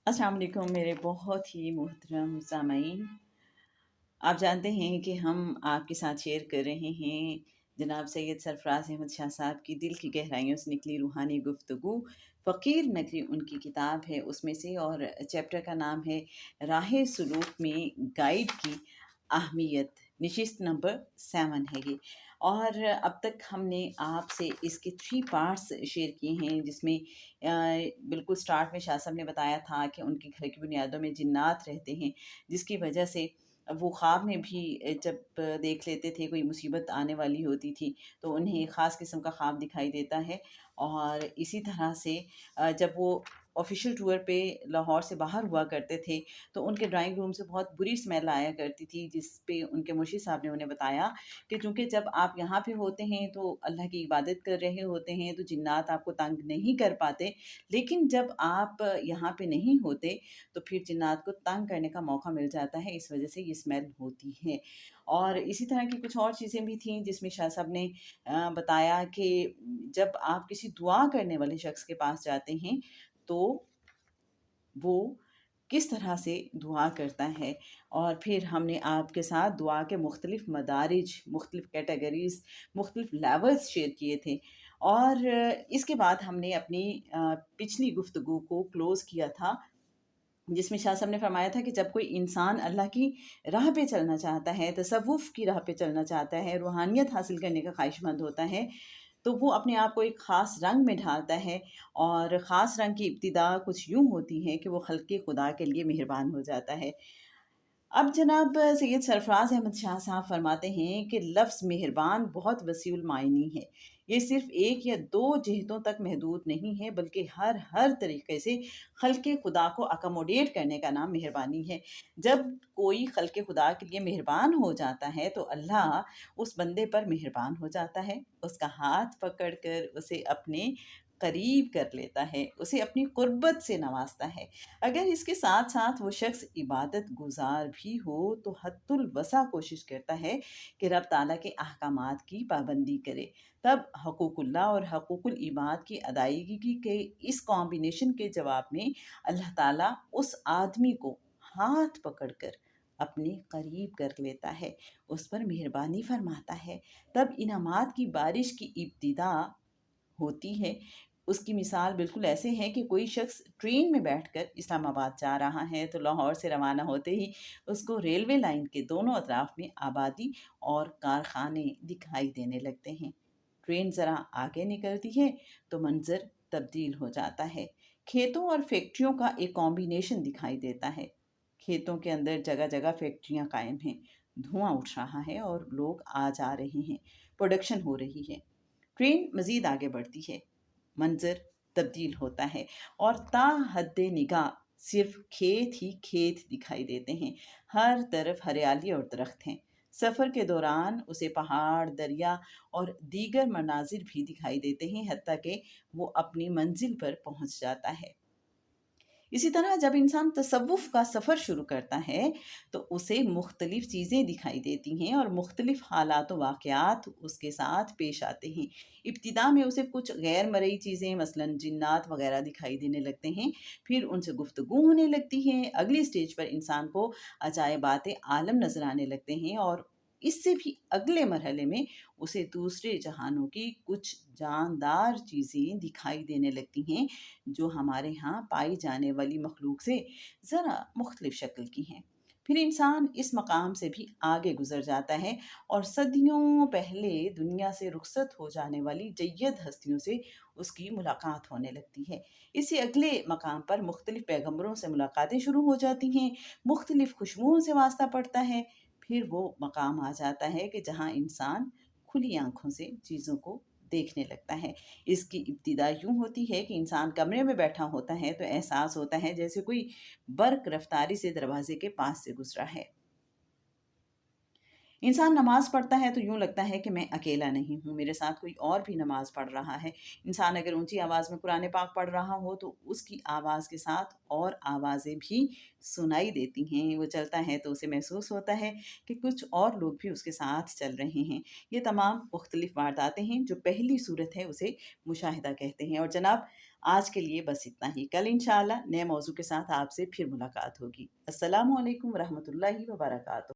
अस्सलाम वालेकुम मेरे बहुत ही मोहतरम सामाईन। आप जानते हैं कि हम आपके साथ शेयर कर रहे हैं जनाब सैयद सरफराज अहमद शाह साहब की दिल की गहराइयों से निकली रूहानी गुफ्तगू। फ़कीर नगरी उनकी किताब है उसमें से, और चैप्टर का नाम है राह सुलूक में गाइड की अहमियत। नशिस्त नंबर 7 है ये। और अब तक हमने आपसे इसके 3 पार्ट्स शेयर किए हैं, जिसमें बिल्कुल स्टार्ट में शाह साहब ने बताया था कि उनके घर की बुनियादों में जिन्नात रहते हैं, जिसकी वजह से वो ख्वाब में भी जब देख लेते थे कोई मुसीबत आने वाली होती थी, तो उन्हें एक ख़ास किस्म का ख्वाब दिखाई देता है। और इसी तरह से जब वो ऑफ़िशियल टूर पे लाहौर से बाहर हुआ करते थे, तो उनके ड्राइंग रूम से बहुत बुरी स्मेल आया करती थी, जिस पे उनके मुर्शिद साहब ने उन्हें बताया कि चूँकि जब आप यहाँ पे होते हैं तो अल्लाह की इबादत कर रहे होते हैं, तो जिन्नात आपको तंग नहीं कर पाते। लेकिन जब आप यहाँ पे नहीं होते, तो फिर जिन्नात को तंग करने का मौका मिल जाता है, इस वजह से ये स्मेल होती है। और इसी तरह की कुछ और चीज़ें भी थीं, जिसमें शाह साहब ने बताया कि जब आप किसी दुआ करने वाले शख्स के पास जाते हैं, तो वो किस तरह से दुआ करता है। और फिर हमने आपके साथ दुआ के मुख्तलिफ़ मदारिज, मुख्तलिफ़ कैटेगरीज़, मुख्तलिफ़ लेवल्स शेयर किए थे। और इसके बाद हमने अपनी पिछली गुफ्तगू को क्लोज़ किया था, जिसमें शाह साहब ने फरमाया था कि जब कोई इंसान अल्लाह की राह पे चलना चाहता है, तसव्वुफ़ की राह पे चलना चाहता है, रूहानियत हासिल करने का ख़्वाहिशमंद होता है, तो वो अपने आप को एक ख़ास रंग में ढालता है। और ख़ास रंग की इब्तिदा कुछ यूँ होती है कि वो ख़ल्क़े खुदा के लिए मेहरबान हो जाता है। अब जनाब सैयद सरफराज अहमद शाह साहब फरमाते हैं कि लफ्ज़ मेहरबान बहुत वसीउल मायनी है। ये सिर्फ़ एक या दो जिहतों तक महदूद नहीं है, बल्कि हर तरीक़े से ख़ल्क़े खुदा को अकोमोडेट करने का नाम मेहरबानी है। जब कोई ख़ल्क़े खुदा के लिए मेहरबान हो जाता है, तो अल्लाह उस बंदे पर मेहरबान हो जाता है, उसका हाथ पकड़ कर उसे अपने करीब कर लेता है, उसे अपनी क़ुर्बत से नवाज़ता है। अगर इसके साथ-साथ वो शख़्स इबादत गुज़ार भी हो, तो हद्दुल वसा कोशिश करता है कि रब ताला के अहकामात की पाबंदी करे। तब हक़ूक़ुल्लाह और हक़ूक़ुल इबाद की अदायगी के इस कॉम्बिनेशन के जवाब में अल्लाह ताला उस आदमी को हाथ पकड़कर अपने करीब कर लेता है, उस पर मेहरबानी फ़रमाता है। तब इनामात की बारिश की इब्तिदा होती है। उसकी मिसाल बिल्कुल ऐसे है कि कोई शख़्स ट्रेन में बैठकर इस्लामाबाद जा रहा है, तो लाहौर से रवाना होते ही उसको रेलवे लाइन के दोनों अतराफ में आबादी और कारखाने दिखाई देने लगते हैं। ट्रेन ज़रा आगे निकलती है, तो मंज़र तब्दील हो जाता है। खेतों और फैक्ट्रियों का एक कॉम्बिनेशन दिखाई देता है। खेतों के अंदर जगह-जगह फैक्ट्रियाँ कायम हैं, धुआँ उठ रहा है और लोग आ जा रहे हैं, प्रोडक्शन हो रही है। ट्रेन मज़ीद आगे बढ़ती है, मंज़र तब्दील होता है, और ता हद्दे निगाह सिर्फ़ खेत ही खेत दिखाई देते हैं। हर तरफ हरियाली और दरख्त हैं। सफ़र के दौरान उसे पहाड़, दरिया और दीगर मनाज़िर भी दिखाई देते हैं, हत्ता कि वो अपनी मंज़िल पर पहुँच जाता है। इसी तरह जब इंसान तसव्वुफ़ का सफ़र शुरू करता है, तो उसे मुख्तलिफ़ चीज़ें दिखाई देती हैं और मुख्तलिफ़ हालात व वाक़यात उसके साथ पेश आते हैं। इब्तिदा में उसे कुछ गैर मरई चीज़ें मसलन जिन्नात वग़ैरह दिखाई देने लगते हैं, फिर उनसे गुफ्तगू होने लगती है। अगली स्टेज पर इंसान को अजायबात आलम नज़र आने लगते हैं, और इससे भी अगले मरहले में उसे दूसरे जहानों की कुछ जानदार चीज़ें दिखाई देने लगती हैं, जो हमारे यहाँ पाई जाने वाली मखलूक से ज़रा मुख्तलिफ शक्ल की हैं। फिर इंसान इस मकाम से भी आगे गुजर जाता है, और सदियों पहले दुनिया से रुखसत हो जाने वाली जय्यद हस्तियों से उसकी मुलाकात होने लगती है। इससे अगले मकाम पर मुख्तलिफ पैगम्बरों से मुलाकातें शुरू हो जाती हैं, मुख्तलिफ खुशबुओं से वास्ता पड़ता है। फिर वो मकाम आ जाता है कि जहाँ इंसान खुली आँखों से चीज़ों को देखने लगता है। इसकी इब्तिदा यूँ होती है कि इंसान कमरे में बैठा होता है, तो एहसास होता है जैसे कोई बर्क़ रफ़्तारी से दरवाज़े के पास से गुज़रा है। इंसान नमाज़ पढ़ता है तो यूँ लगता है कि मैं अकेला नहीं हूँ, मेरे साथ कोई और भी नमाज़ पढ़ रहा है। इंसान अगर ऊँची आवाज़ में कुरान पाक पढ़ रहा हो तो उसकी आवाज़ के साथ और आवाज़ें भी सुनाई देती हैं। वो चलता है तो उसे महसूस होता है कि कुछ और लोग भी उसके साथ चल रहे हैं। ये तमाम मुख्तलिफ़ वारदातें हैं जो पहली सूरत है उसे मुशाहिदा कहते हैं। और जनाब, आज के लिए बस इतना ही। कल इंशाअल्लाह नए मौज़ू के साथ आपसे फिर मुलाकात होगी। अस्सलामु अलैकुम व रहमतुल्लाहि व बरकातुहू।